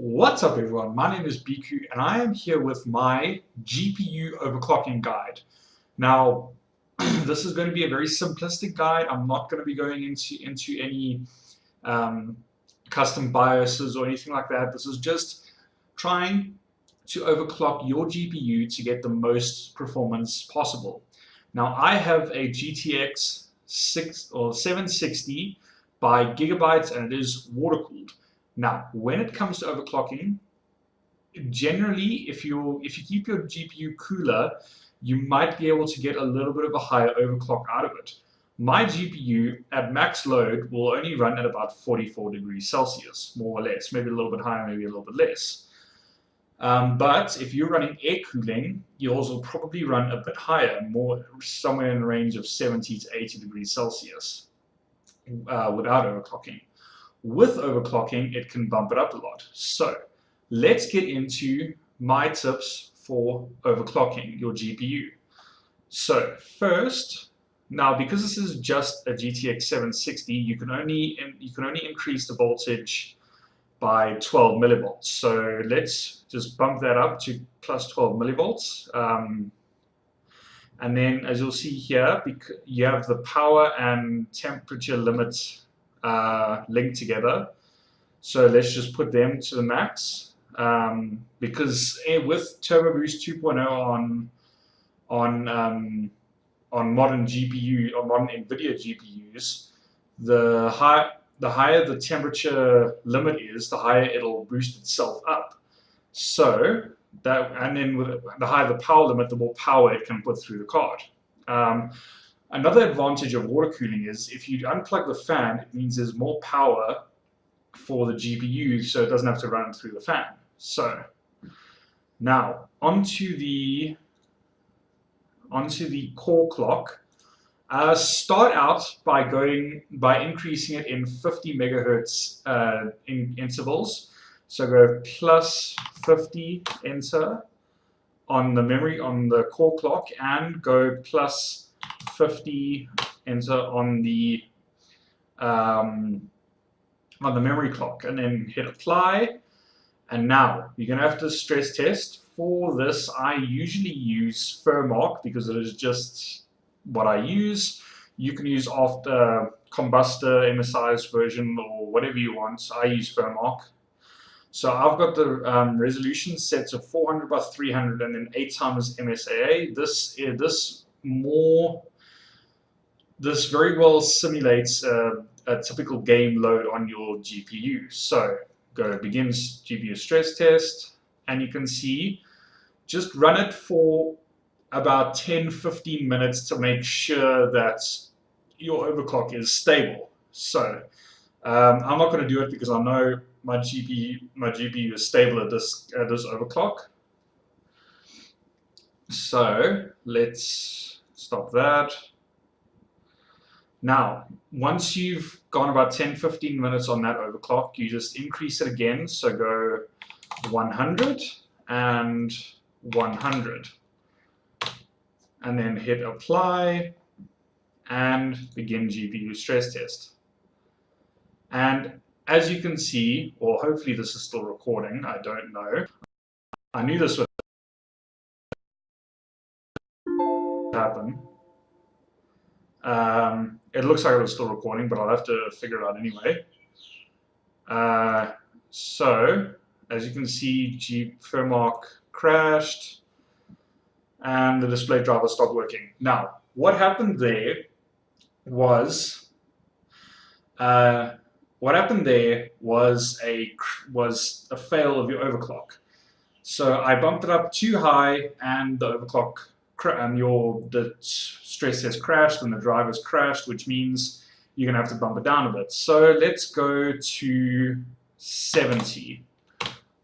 What's up everyone, my name is Biku and I am here with my GPU overclocking guide. Now, this is going to be a very simplistic guide. I'm not going to be going into any um, custom BIOSes or anything like that. This is just trying to overclock your GPU to get the most performance possible. Now, I have a GTX 760 by Gigabytes and it is water cooled. Now, when it comes to overclocking, generally, if you keep your GPU cooler, you might be able to get a little bit of a higher overclock out of it. My GPU at max load will only run at about 44 degrees Celsius, more or less, maybe a little bit higher, maybe a little bit less. But if you're running air cooling, yours will probably run a bit higher, more somewhere in the range of 70 to 80 degrees Celsius without overclocking. With overclocking, it can bump it up a lot. So let's get into my tips for overclocking your GPU. So first, now because this is just a GTX 760, you can only increase the voltage by 12 millivolts. So let's just bump that up to plus 12 millivolts. And then as you'll see here, you have the power and temperature limits linked together. So let's just put them to the max. Because with Turbo Boost 2.0 on modern GPU or modern NVIDIA GPUs, the higher the temperature limit is, the higher it'll boost itself up. So and then with the higher the power limit, the more power it can put through the card. Another advantage of water cooling is if you unplug the fan, it means there's more power for the GPU, so it doesn't have to run through the fan. So now onto the core clock. Start out by increasing it in 50 megahertz in intervals. So go plus 50 enter on the core clock, and go plus 50 enter on the memory clock, and then hit apply. And now you're going to have to stress test. For this, I usually use Firmark because it is just what I use. You can use Combustor, MSI's version, or whatever you want. I use Firmark. So I've got the resolution set to 400 by 300 and then 8 times MSAA. This very well simulates a typical game load on your GPU. So go begins GPU stress test, and you can see just run it for about 10-15 minutes to make sure that your overclock is stable. So I'm not going to do it because I know my GPU is stable at this overclock. So let's stop that. Now, once you've gone about 10-15 minutes on that overclock, you just increase it again. So go 100 and 100. And then hit apply and begin GPU stress test. And as you can see, or hopefully this is still recording, I don't know. I knew this would happen. It looks like it was still recording, but I'll have to figure it out anyway. So, as you can see, Firmark crashed, and the display driver stopped working. Now, what happened there was a fail of your overclock. So I bumped it up too high, and the overclock the stress test crashed and the drivers crashed, which means you're going to have to bump it down a bit. So let's go to 70.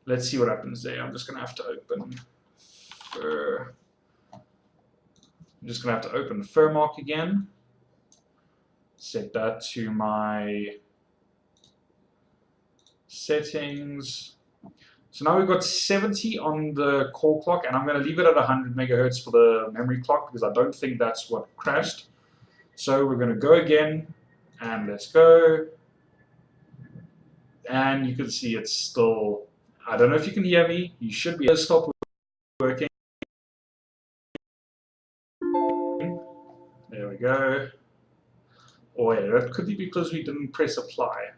Let's see what happens there. I'm just going to have to open Firmark again. Set that to my settings. So now we've got 70 on the core clock, and I'm going to leave it at 100 megahertz for the memory clock because I don't think that's what crashed. So we're going to go again, and let's go. And you can see it's still I don't know if you can hear me. You should be able to stop working. There we go. Oh yeah, that could be because we didn't press apply.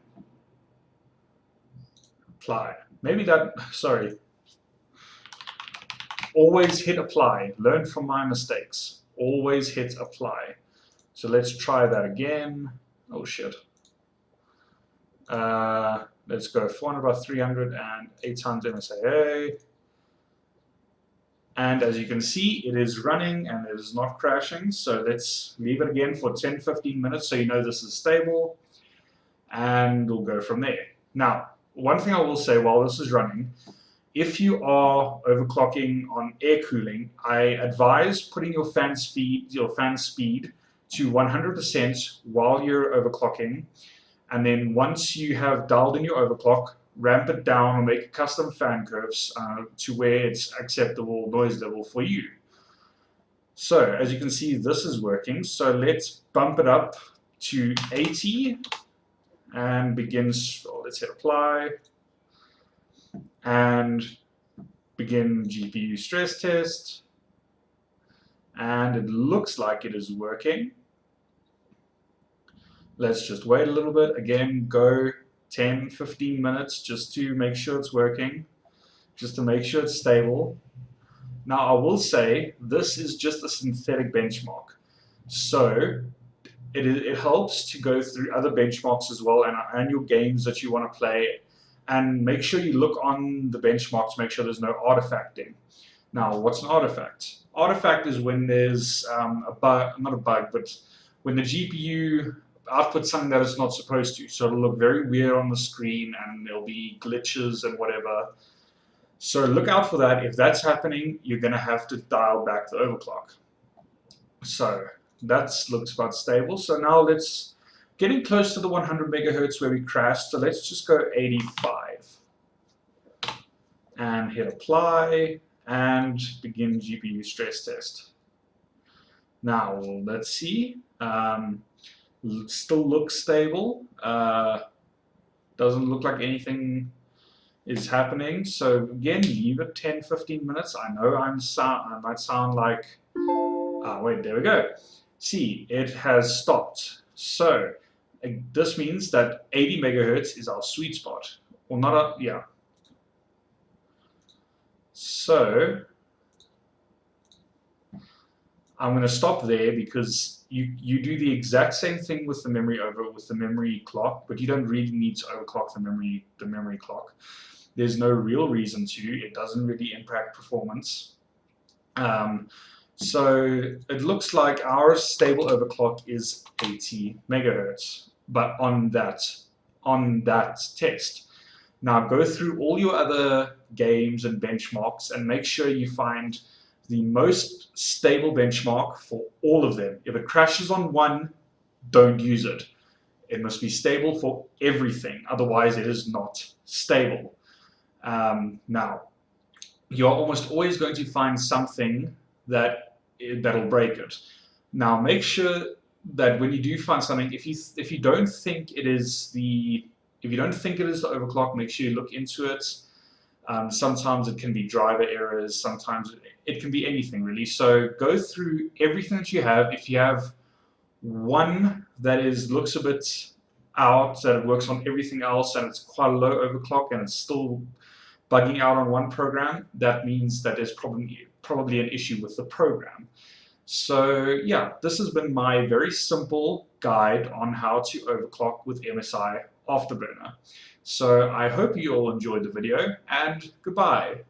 Apply. Maybe that, sorry. Always hit apply. Learn from my mistakes. Always hit apply. So let's try that again. Oh shit. Let's go 400 by 300 and 8 times MSIA. And as you can see, it is running and it is not crashing. So let's leave it again for 10-15 minutes so you know this is stable. And we'll go from there. Now, one thing I will say while this is running, if you are overclocking on air cooling, I advise putting your fan speed to 100% while you're overclocking. And then once you have dialed in your overclock, ramp it down or make custom fan curves to where it's acceptable noise level for you. So as you can see, this is working. So let's bump it up to 80 and begins, well, let's hit apply and begin GPU stress test. And it looks like it is working. Let's just wait a little bit. Again, go 10-15 minutes just to make sure it's working, just to make sure it's stable. Now, I will say this is just a synthetic benchmark. So it helps to go through other benchmarks as well and your games that you want to play, and make sure you look on the benchmark to make sure there's no artifacting. Now, what's an artifact? Artifact is when there's a bug, not a bug, but when the GPU outputs something that it's not supposed to. So it'll look very weird on the screen and there'll be glitches and whatever. So look out for that. If that's happening, you're going to have to dial back the overclock. So that looks about stable. So now let's, getting close to the 100 megahertz where we crashed. So let's just go 85 and hit apply and begin GPU stress test. Now let's see. Still looks stable. Doesn't look like anything is happening. So again, leave it 10-15 minutes. I know I might sound like, wait, there we go. See, it has stopped. So this means that 80 megahertz is our sweet spot, or not a, yeah. So I'm going to stop there because you do the exact same thing with the memory clock, but you don't really need to overclock the memory clock. There's no real reason to. It doesn't really impact performance. So it looks like our stable overclock is 80 megahertz, but on that test. Now go through all your other games and benchmarks and make sure you find the most stable benchmark for all of them. If it crashes on one, don't use it. It must be stable for everything, otherwise it is not stable. Now, you're almost always going to find something that'll break it. Now, make sure that when you do find something, if you don't think it is the overclock, make sure you look into it. Sometimes it can be driver errors, sometimes it can be anything really. So go through everything that you have. If you have one that looks a bit out, that it works on everything else and it's quite a low overclock and it's still bugging out on one program, that means that there's probably an issue with the program. So yeah, this has been my very simple guide on how to overclock with MSI Afterburner. So I hope you all enjoyed the video, and goodbye.